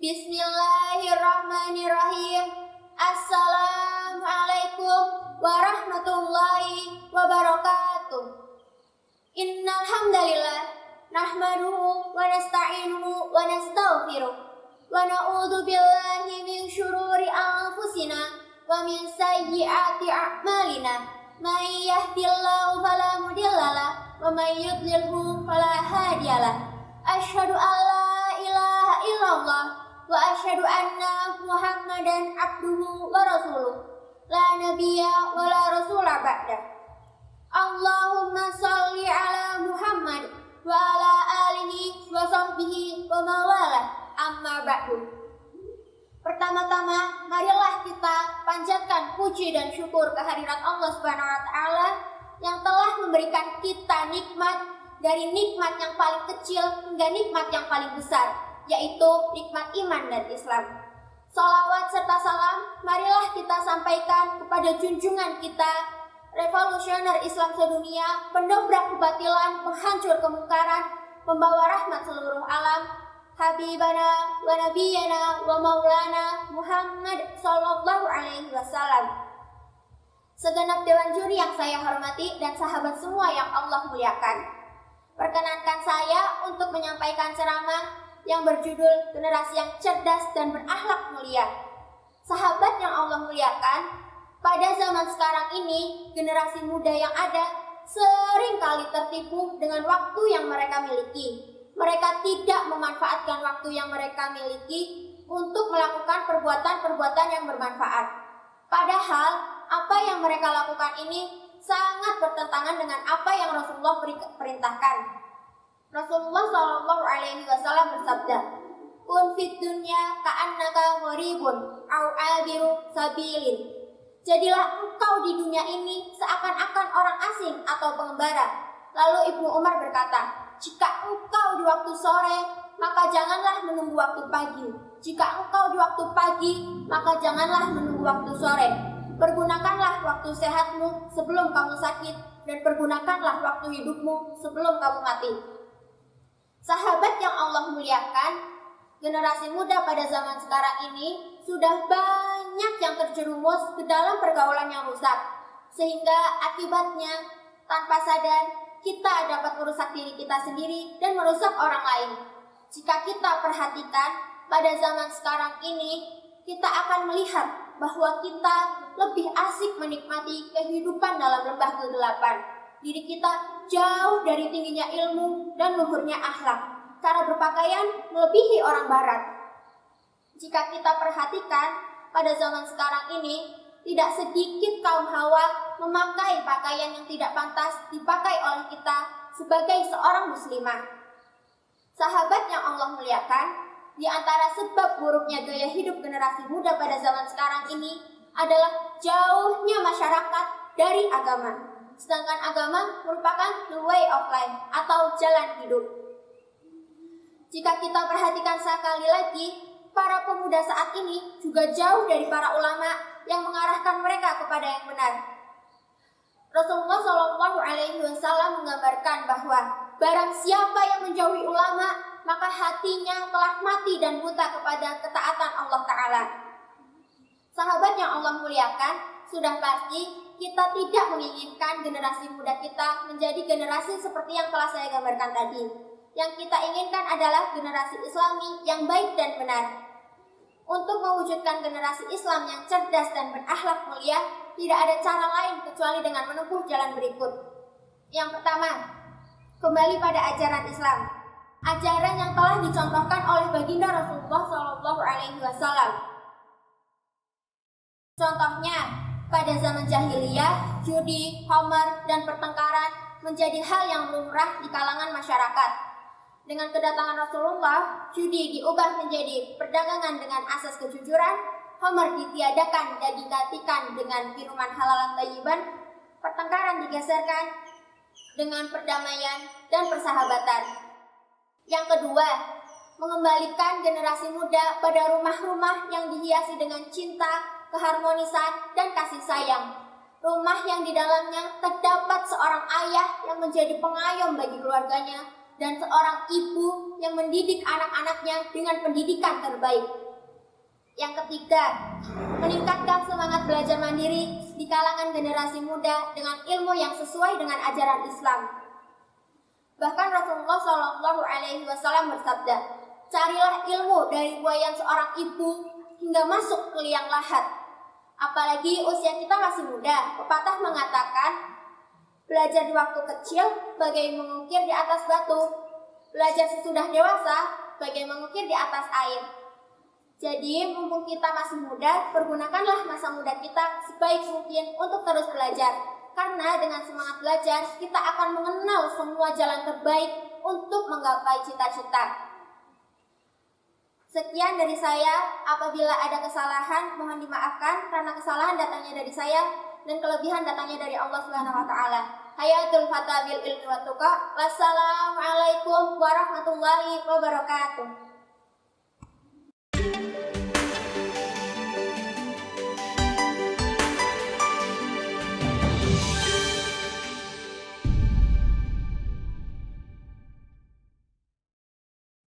Bismillahirrahmanirrahim. Assalamualaikum warahmatullahi wabarakatuh. Innal hamdalillah nahmaduhu wa nasta'inuhu wa nastaghfiruh wa na'udzu billahi min syururi anfusina wa min sayyiati a'malina. May yahdihillahu fala mudhillalah wa may yudlilhu fala hadiyalah. Asyhadu an la ilaha illallah wa asyhadu anna Muhammadan abduhu wa rasuluh. La nabiyya wa la rasula ba'da. Allahumma shalli ala Muhammad wa ala alihi wa sahbihi wa mawalah. Amma ba'du. Pertama-tama, marilah kita panjatkan puji dan syukur kehadirat Allah Subhanahu wa taala yang telah memberikan kita nikmat, dari nikmat yang paling kecil hingga nikmat yang paling besar, yaitu nikmat iman dan Islam. Salawat serta salam marilah kita sampaikan kepada junjungan kita, revolusioner Islam sedunia, pendobrak kebatilan, penghancur kemungkaran, pembawa rahmat seluruh alam, Habibana wa Nabiyana wa Maulana Muhammad sallallahu alaihi wasallam. Segenap dewan juri yang saya hormati dan sahabat semua yang Allah muliakan. Perkenankan saya untuk menyampaikan ceramah yang berjudul Generasi yang Cerdas dan Berakhlak Mulia. Sahabat yang Allah muliakan, pada zaman sekarang ini, generasi muda yang ada sering kali tertipu dengan waktu yang mereka miliki. Mereka tidak memanfaatkan waktu yang mereka miliki untuk melakukan perbuatan-perbuatan yang bermanfaat. Padahal, apa yang mereka lakukan ini sangat bertentangan dengan apa yang Rasulullah perintahkan. Rasulullah Shallallahu Alaihi Wasallam bersabda, "Kun fid dunya ka'annaka gharibun au abiru sabilin." Jadilah engkau di dunia ini seakan-akan orang asing atau pengembara. Lalu Ibnu Umar berkata, "Jika engkau di waktu sore, maka janganlah menunggu waktu pagi. Jika engkau di waktu pagi, maka janganlah menunggu waktu sore. Pergunakanlah waktu sehatmu sebelum kamu sakit, dan pergunakanlah waktu hidupmu sebelum kamu mati." Sahabat yang Allah muliakan, generasi muda pada zaman sekarang ini sudah banyak yang terjerumus ke dalam pergaulan yang rusak, sehingga akibatnya tanpa sadar kita dapat merusak diri kita sendiri dan merusak orang lain. Jika kita perhatikan pada zaman sekarang ini, kita akan melihat bahwa kita lebih asik menikmati kehidupan dalam lembah kegelapan. Diri kita jauh dari tingginya ilmu dan luhurnya akhlak. Cara berpakaian melebihi orang barat. Jika kita perhatikan pada zaman sekarang ini, tidak sedikit kaum hawa memakai pakaian yang tidak pantas dipakai oleh kita sebagai seorang muslimah. Sahabat yang Allah muliakan, di antara sebab buruknya gaya hidup generasi muda pada zaman sekarang ini adalah jauhnya masyarakat dari agama. Sedangkan agama merupakan the way of life atau jalan hidup. Jika kita perhatikan sekali lagi, para pemuda saat ini juga jauh dari para ulama yang mengarahkan mereka kepada yang benar. Rasulullah Shallallahu Alaihi Wasallam menggambarkan bahwa barang siapa yang menjauhi ulama, maka hatinya telah mati dan buta kepada ketaatan Allah Ta'ala. Sahabat yang Allah muliakan, sudah pasti kita tidak menginginkan generasi muda kita menjadi generasi seperti yang telah saya gambarkan tadi. Yang kita inginkan adalah generasi Islami yang baik dan benar. Untuk mewujudkan generasi Islam yang cerdas dan berakhlak mulia, tidak ada cara lain kecuali dengan menempuh jalan berikut. Yang pertama, kembali pada ajaran Islam. Ajaran yang telah dicontohkan oleh baginda Rasulullah SAW. Contohnya, pada zaman jahiliyah, judi, homer, dan pertengkaran menjadi hal yang lumrah di kalangan masyarakat. Dengan kedatangan Rasulullah, judi diubah menjadi perdagangan dengan asas kejujuran, homer ditiadakan dan digantikan dengan minuman halalan thayyiban, pertengkaran digeserkan dengan perdamaian dan persahabatan. Yang kedua, mengembalikan generasi muda pada rumah-rumah yang dihiasi dengan cinta, keharmonisan, dan kasih sayang. Rumah yang di dalamnya terdapat seorang ayah yang menjadi pengayom bagi keluarganya, dan seorang ibu yang mendidik anak-anaknya dengan pendidikan terbaik. Yang ketiga, meningkatkan semangat belajar mandiri di kalangan generasi muda dengan ilmu yang sesuai dengan ajaran Islam. Bahkan Rasulullah SAW bersabda, carilah ilmu dari buayan seorang ibu hingga masuk ke liang lahat. Apalagi usia kita masih muda. Pepatah mengatakan, belajar di waktu kecil bagai mengukir di atas batu, belajar sesudah dewasa bagai mengukir di atas air. Jadi mumpung kita masih muda, pergunakanlah masa muda kita sebaik mungkin untuk terus belajar. Karena dengan semangat belajar, kita akan mengenal semua jalan terbaik untuk menggapai cita-cita. Sekian dari saya. Apabila ada kesalahan, mohon dimaafkan karena kesalahan datangnya dari saya dan kelebihan datangnya dari Allah Subhanahu wa taala. Hayatul fata bil ilmi wat tuqa. Wassalamualaikum warahmatullahi wabarakatuh.